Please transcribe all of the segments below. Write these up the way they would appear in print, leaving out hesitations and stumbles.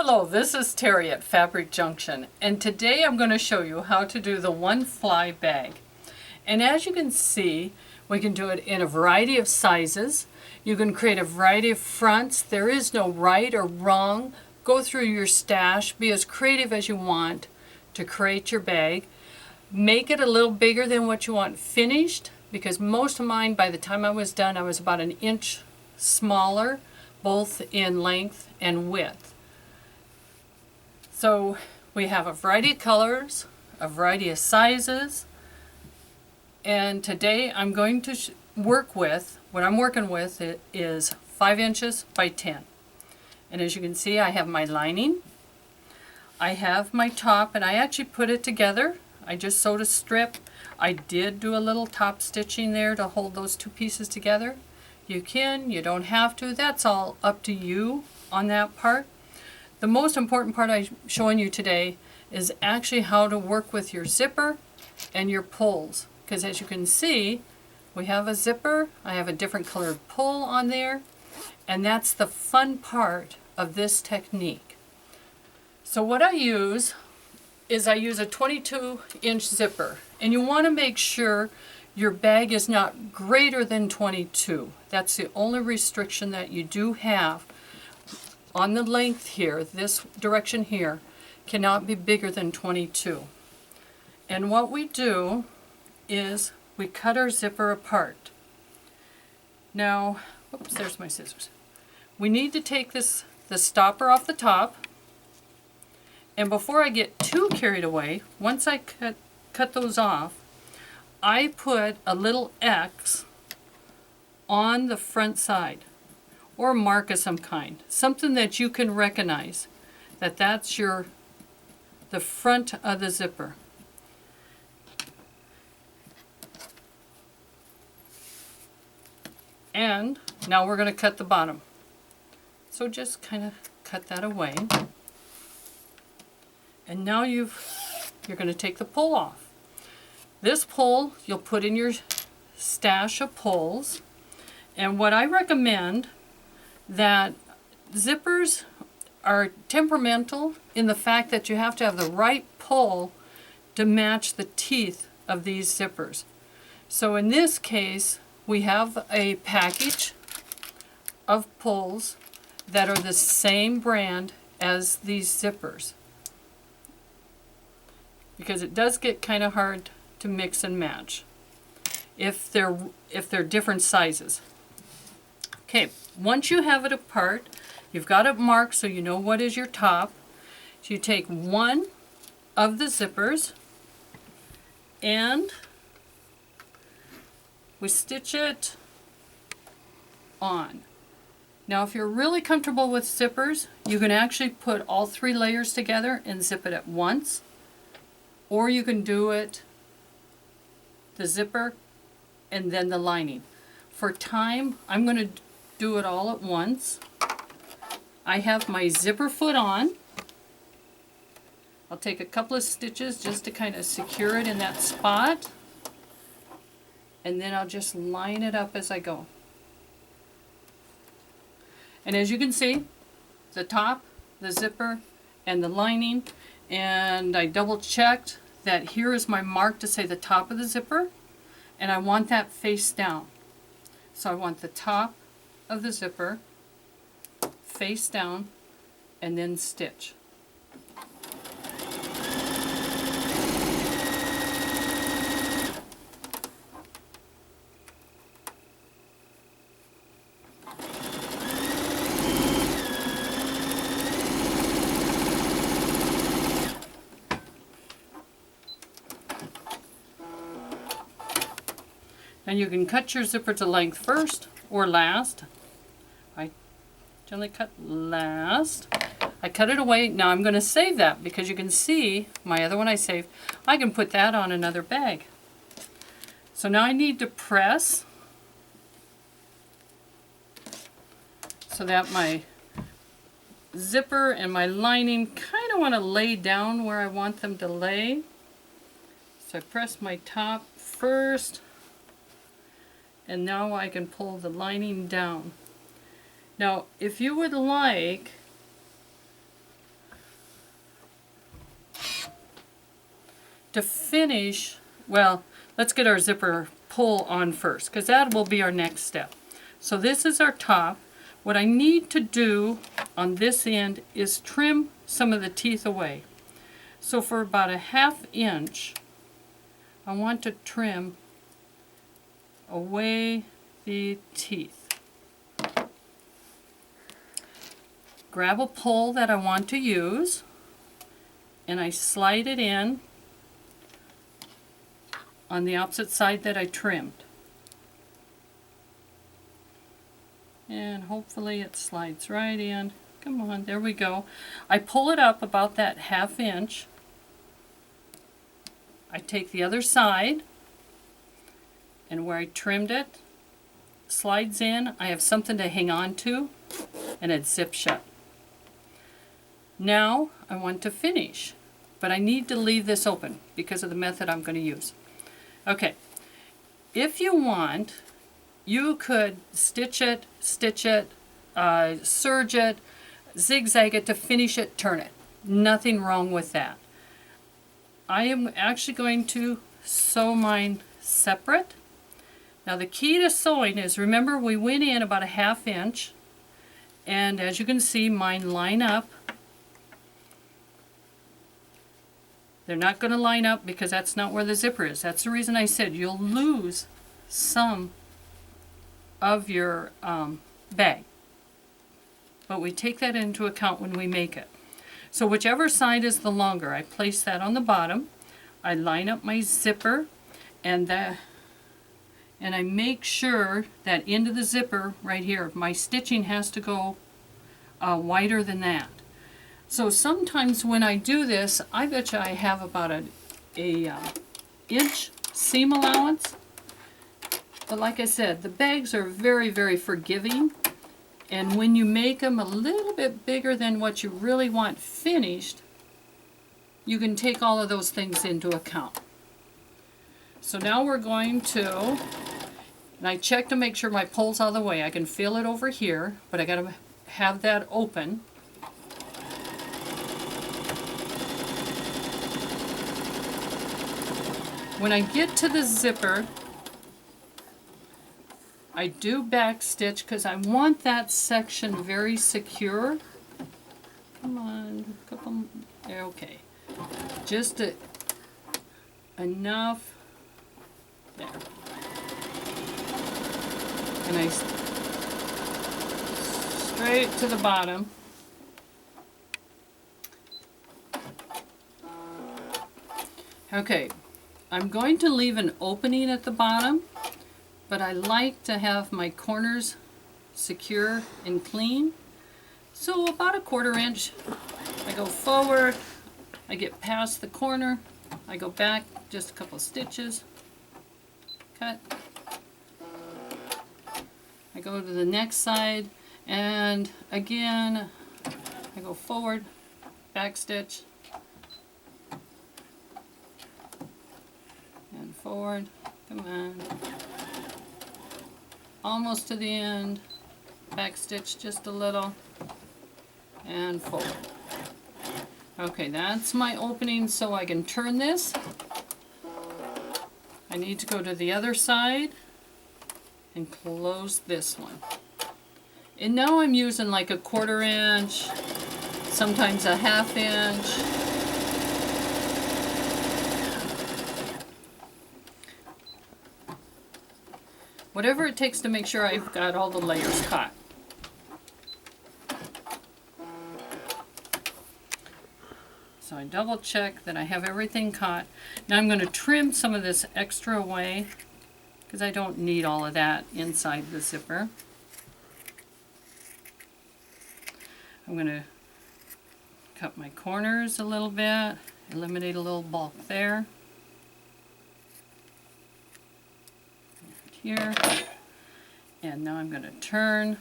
Hello, this is Terry at Fabric Junction, and today I'm going to show you how to do the one fly bag. And as you can see, we can do it in a variety of sizes. You can create a variety of fronts. There is no right or wrong. Go through your stash, be as creative as you want to create your bag. Make it a little bigger than what you want finished, because most of mine, by the time I was done, I was about an inch smaller, both in length and width. So we have a variety of colors, a variety of sizes, and today I'm going to work with, what I'm working with it is 5 inches by 10. And as you can see, I have my lining, I have my top, and I actually put it together. I just sewed a strip. I did do a little top stitching there to hold those two pieces together. You can, you don't have to, that's all up to you on that part. The most important part I'm showing you today is actually how to work with your zipper and your pulls. Because as you can see, we have a zipper, I have a different colored pull on there, and that's the fun part of this technique. So what I use is I use a 22-inch zipper, and you want to make sure your bag is not greater than 22. That's the only restriction that you do have. On the length here, this direction here, cannot be bigger than 22. And what we do is we cut our zipper apart. Now, oops, there's my scissors. We need to take the stopper off the top. And before I get too carried away, once I cut those off, I put a little X on the front side, or a mark of some kind, something that you can recognize that that's the front of the zipper. And now we're going to cut the bottom. So just kind of cut that away. And now you're going to take the pull off. This pull you'll put in your stash of pulls. And what I recommend, that zippers are temperamental in the fact that you have to have the right pull to match the teeth of these zippers. So in this case, we have a package of pulls that are the same brand as these zippers, because it does get kind of hard to mix and match if they're different sizes. Okay, once you have it apart, you've got it marked so you know what is your top. So you take one of the zippers and we stitch it on. Now if you're really comfortable with zippers, you can actually put all 3 layers together and zip it at once. Or you can do it, the zipper and then the lining. For time, I'm going to do it all at once. I have my zipper foot on. I'll take a couple of stitches just to kind of secure it in that spot. And then I'll just line it up as I go. And as you can see, the top, the zipper, and the lining, and I double checked that here is my mark to say the top of the zipper, and I want that face down. So I want the top of the zipper face down and then stitch. And you can cut your zipper to length first or last. I generally cut last. I cut it away. Now I'm going to save that because you can see my other one I saved. I can put that on another bag. So now I need to press so that my zipper and my lining kind of want to lay down where I want them to lay. So I press my top first, and now I can pull the lining down. Now if you would like to finish, well, let's get our zipper pull on first, because that will be our next step. So this is our top. What I need to do on this end is trim some of the teeth away. So for about a 1/2 inch, I want to trim away the teeth. Grab a pull that I want to use, and I slide it in on the opposite side that I trimmed. And hopefully it slides right in. Come on, there we go. I pull it up about that 1/2 inch. I take the other side, and where I trimmed it, slides in. I have something to hang on to, and it zips shut. Now I want to finish, but I need to leave this open because of the method I'm going to use. Okay, if you want, you could stitch it, serge it, zigzag it to finish it, turn it. Nothing wrong with that. I am actually going to sew mine separate. Now the key to sewing is, remember we went in about a 1/2 inch, and as you can see, mine line up. They're not going to line up because that's not where the zipper is. That's the reason I said you'll lose some of your bag. But we take that into account when we make it. So whichever side is the longer, I place that on the bottom. I line up my zipper, and I make sure that into the zipper right here, my stitching has to go wider than that. So sometimes when I do this, I bet you I have about a inch seam allowance. But like I said, the bags are very, very forgiving. And when you make them a little bit bigger than what you really want finished, you can take all of those things into account. So now we're going to, and I check to make sure my pull's out of the way. I can feel it over here, but I got to have that open. When I get to the zipper, I do back stitch because I want that section very secure. Come on, couple, okay. Just enough there. And I straight to the bottom. Okay, I'm going to leave an opening at the bottom, but I like to have my corners secure and clean. So about a 1/4 inch, I go forward, I get past the corner, I go back just a couple of stitches, cut, I go to the next side, and again, I go forward, back stitch, and forward, come on, almost to the end, back stitch just a little, and forward. Okay, that's my opening, so I can turn this. I need to go to the other side and close this one. And now I'm using like a 1/4 inch, sometimes a 1/2 inch. Whatever it takes to make sure I've got all the layers caught. So I double check that I have everything caught. Now I'm going to trim some of this extra away because I don't need all of that inside the zipper. I'm going to cut my corners a little bit, eliminate a little bulk there. And here. And now I'm going to turn.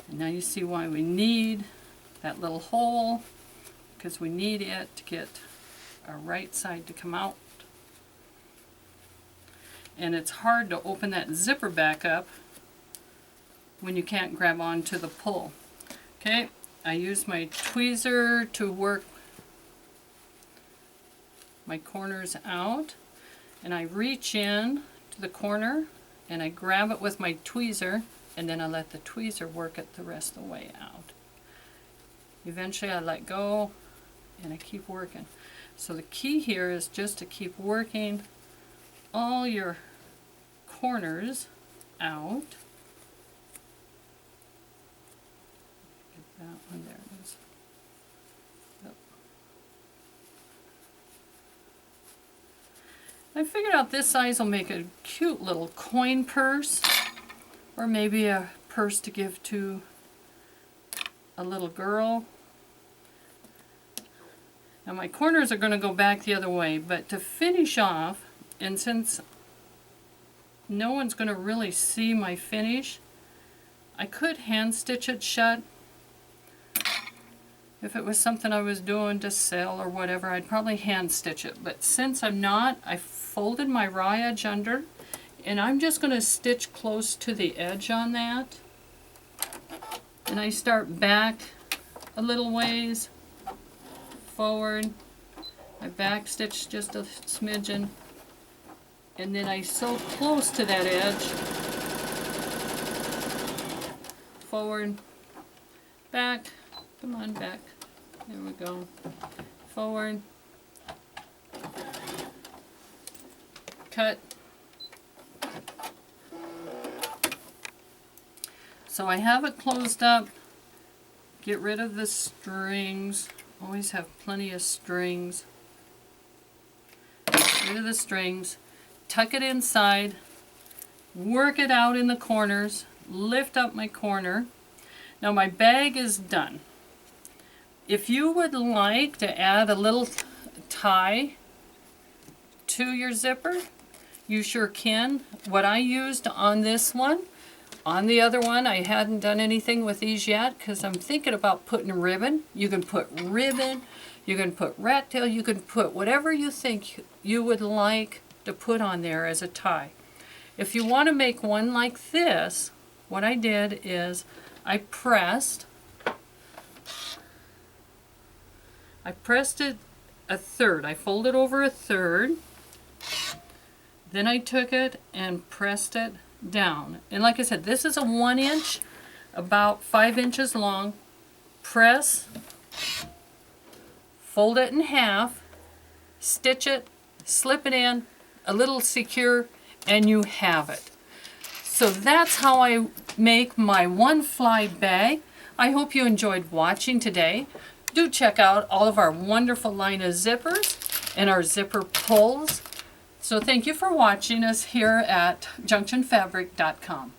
And now you see why we need that little hole, because we need it to get our right side to come out. And it's hard to open that zipper back up when you can't grab onto the pull. Okay, I use my tweezer to work my corners out, and I reach in to the corner and I grab it with my tweezer, and then I let the tweezer work it the rest of the way out. Eventually I let go and I keep working. So the key here is just to keep working all your corners out. Get that one, there it is. Yep. I figured out this size will make a cute little coin purse, or maybe a purse to give to a little girl. Now my corners are going to go back the other way, but to finish off, and since no one's going to really see my finish, I could hand stitch it shut. If it was something I was doing to sell or whatever, I'd probably hand stitch it. But since I'm not, I folded my raw edge under, and I'm just going to stitch close to the edge on that. And I start back a little ways, forward, I back stitch just a smidgen, and then I sew close to that edge, forward, back, come on back, there we go, forward, cut. So I have it closed up. Get rid of the strings. Always have plenty of strings. Get rid of the strings. Tuck it inside. Work it out in the corners. Lift up my corner. Now my bag is done. If you would like to add a little tie to your zipper, you sure can. What I used on this one, on the other one, I hadn't done anything with these yet because I'm thinking about putting ribbon. You can put ribbon, you can put rat tail, you can put whatever you think you would like to put on there as a tie. If you want to make one like this, what I did is I pressed it a third. I folded over a third. Then I took it and pressed it down. And like I said, this is a 1 inch, about 5 inches long. Press, fold it in half, stitch it, slip it in, a little secure, and you have it. So that's how I make my one fly bag. I hope you enjoyed watching today. Do check out all of our wonderful line of zippers and our zipper pulls. So thank you for watching us here at junctionfabric.com.